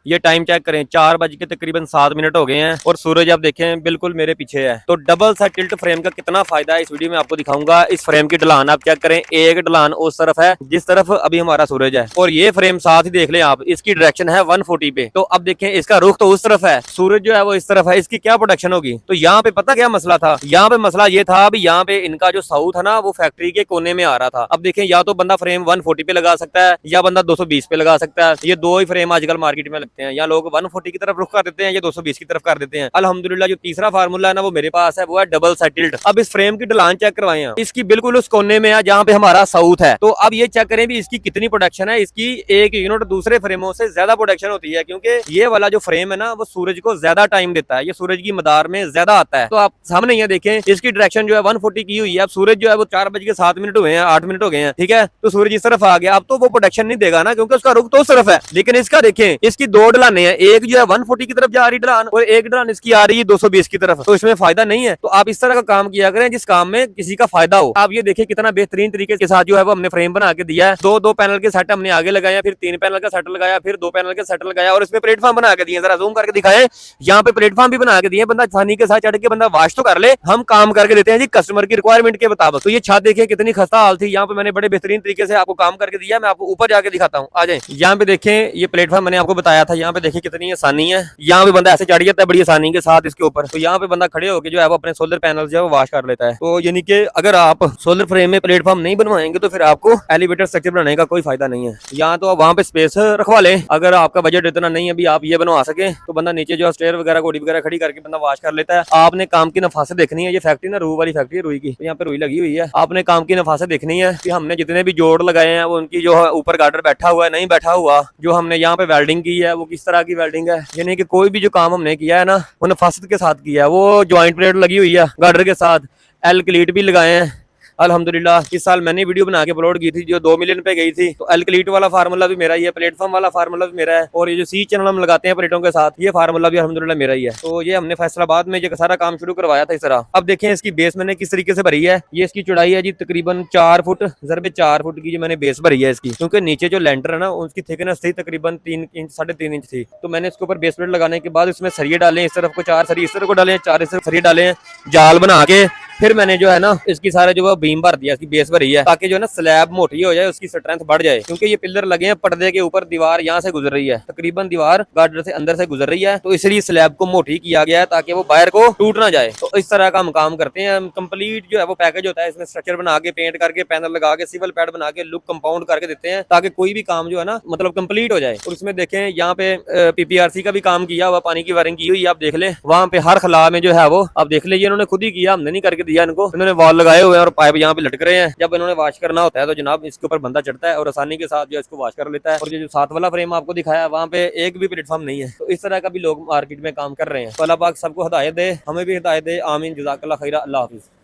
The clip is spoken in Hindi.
ये टाइम चेक करें, 4 बज के तकरीबन 7 मिनट हो गए हैं और सूरज आप देखें बिल्कुल मेरे पीछे है। तो डबल सा टिल्ट फ्रेम का कितना फायदा है इस वीडियो में आपको दिखाऊंगा। इस फ्रेम की ढलान आप चेक करें, एक ढलान उस तरफ है जिस तरफ अभी हमारा सूरज है, और ये फ्रेम साथ ही देख लें आप, इसकी डायरेक्शन है 140 पे। तो अब देखें इसका रुख तो उस तरफ है, सूरज जो है वो इस तरफ है, इसकी क्या प्रोडक्शन होगी। तो यहाँ पे पता क्या मसला था, यहाँ पे मसला ये था अभी यहाँ पे इनका जो साउथ है ना वो फैक्ट्री के कोने में आ रहा था। अब देखें या तो बंदा फ्रेम 140 पे लगा सकता है या बंदा 220 पे लगा सकता है। ये दो ही फ्रेम आजकल मार्केट में लगते हैं, या लोग 140 की तरफ रुख कर देते हैं या 220 की तरफ कर देते हैं। अल्हम्दुलिल्लाह जो तीसरा फार्मूला है ना वो मेरे पास है, वो है डबल सेटिल्ड। अब इस फ्रेम की ढलान चेक करवाएं आप, इसकी बिल्कुल उस कोने में है जहाँ पे हमारा साउथ है। तो अब ये चेक करें भी इसकी कितनी प्रोडक्शन है। इसकी एक यूनिट दूसरे फ्रेमों से ज्यादा प्रोडक्शन होती है, क्योंकि ये वाला जो फ्रेम है ना वो सूरज को ज्यादा टाइम देता है, ये सूरज की मदार में ज्यादा आता है। तो आप सामने ये देखें इसकी डायरेक्शन जो है 140 की हुई है। अब सूरज जो है वो 4 बज के 7 मिनट हुए हैं, 8 मिनट हो गए हैं, ठीक है। तो सूरज इस तरफ आ गया, अब तो वो प्रोडक्शन नहीं देगा ना, क्योंकि उसका रुख तो उस तरफ है। लेकिन इसका देखें, इसकी दो ढलाने हैं, एक जो है 140 की तरफ जा रही ढलान और एक ढलान इसकी आ रही है 220 की तरफ। तो इसमें फायदा नहीं है। तो आप इस तरह का काम किया करें जिस काम में किसी का फायदा हो। आप ये देखिए कितना बेहतरीन तरीके के साथ जो है वो हमने फ्रेम बना के दिया है। दो पैनल के सेट हमने आगे लगाया, फिर 3 पैनल का सेट लगाया, फिर 2 पैनल के सेट लगाया और इसमें प्लेटफॉर्म बना के दिए। जरा जूम करके दिखाएं, यहाँ पे प्लेटफॉर्म भी बना के दिए, बंदा आसानी के साथ चढ़ के बंदा वॉश तो कर ले। हम काम करके देते हैं जी कस्टमर की रिक्वायरमेंट के मुताबिक। तो ये छत देखिए कितनी खस्ता हाल थी, यहाँ पे मैंने बड़े बेहतरीन तरीके से आपको काम करके दिया। मैं आपको ऊपर जाके दिखाता हूँ, आ जाए। यहाँ पे देखें ये प्लेटफॉर्म मैंने आपको बताया था, यहाँ पे देखिए कितनी आसानी है। यहाँ पे बंदा ऐसे चढ़ जाता है बड़ी आसानी के साथ इसके ऊपर। तो यहाँ पे बंदा खड़े होकर जो है वो अपने सोलर पैनल जो है वो वॉश कर लेता है। तो यानी कि अगर आप सोलर फ्रेम में प्लेटफॉर्म नहीं बनवाएंगे तो फिर आपको एलिवेटर स्ट्रक्चर बनाने का कोई फायदा नहीं है। यहाँ तो आप वहाँ पे स्पेस रखवा लें, अगर आपका बजट इतना नहीं है भी आप ये बनवा सके, तो बंदा नीचे जो स्टेयर वगैरह गोड़ी वगैरह खड़ी करके बंदा वॉश कर लेता है। आपने काम की नफासत देखनी है। ये फैक्ट्री ना रूह वाली फैक्ट्री है, रुई की, तो यहाँ पे रुई लगी हुई है। आपने काम की नफासत देखनी है कि हमने जितने भी जोड़ लगाए हैं वो उनकी जो ऊपर गार्डर बैठा हुआ है नहीं बैठा हुआ, जो हमने यहाँ पे वेल्डिंग की है वो किस तरह की वेल्डिंग है। यानी कि कोई भी जो काम हमने किया है ना वो नफासत के साथ किया है। वो ज्वाइंट प्लेट लगी हुई है गार्डर के साथ, एल क्लीट भी लगाए हैं अल्हम्दुलिल्लाह। इस साल मैंने वीडियो बना के अपलोड की थी जो 2 मिलियन पे गई थी। तो एल्कलीट वाला फार्मूला भी मेरा ही है, प्लेटफॉर्म वाला फार्मूला भी मेरा है, और ये जो सी चैनल हम लगाते हैं प्लेटों के साथ, ये फार्मूला भी अल्हम्दुलिल्लाह मेरा ही है। तो ये हमने फैसलाबाद में ये सारा काम शुरू करवाया था इस तरह। अब देखें इसकी बेस मैंने किस तरीके से भरी है। ये इसकी चौड़ाई है जी तकरीबन 4 फुट ज़रबे 4 फुट की, जो मैंने बेस भरी है इसकी, क्योंकि नीचे जो लेंटर है ना उसकी थिकनेस थी तकरीबन 3 इंच 3.5 इंच थी। तो मैंने इसके ऊपर बेस प्लेट लगाने के बाद इसमें सरिये डाले, इस तरफ को 4 सरिये इस तरफ को डाले, 4 इस तरफ सरिये डाले, जाल बना के फिर मैंने जो है ना इसकी सारे जो है बीम भर दिया, इसकी बेस भरी है, ताकि जो है ना स्लैब मोटी हो जाए, उसकी स्ट्रेंथ बढ़ जाए। क्योंकि ये पिलर लगे हैं पर्दे के ऊपर, दीवार यहाँ से गुजर रही है, तकरीबन दीवार गार्डर से अंदर से गुजर रही है, तो इसलिए स्लैब को मोटी किया गया है ताकि वो बाहर को टूट ना जाए। तो इस तरह का हम काम करते हैं। कंप्लीट जो है वो पैकेज होता है, इसमें स्ट्रक्चर बना के, पेंट करके, पैनल लगा के, सिविल पैड बना के, लुक कंपाउंड करके देते हैं, ताकि कोई भी काम जो है ना मतलब कंप्लीट हो जाए। और इसमें देखें यहाँ पे पीपीआरसी का भी काम किया हुआ, पानी की वायरिंग की हुई, आप देख ले। वहाँ पे हर खला में जो है वो आप देख लीजिए, इन्होंने खुद ही किया, हमने नहीं करके दिया इनको। इन्होंने वॉल लगाए हुए हैं और पाइप यहाँ पे लटक रहे हैं। जब इन्होंने वॉश करना होता है तो जनाब इसके ऊपर बंदा चढ़ता है और आसानी के साथ जो इसको वॉश कर लेता है। और जो साथ वाला फ्रेम आपको दिखाया वहाँ पे एक भी प्लेटफॉर्म नहीं है। तो इस तरह का भी लोग मार्केट में काम कर रहे हैं। तो अल्लाह पाक सबको हिदायत दे, हमें भी हिदायत दे। आमीन, जज़ाकल्लाह खैरा, अल्लाह हाफिज़।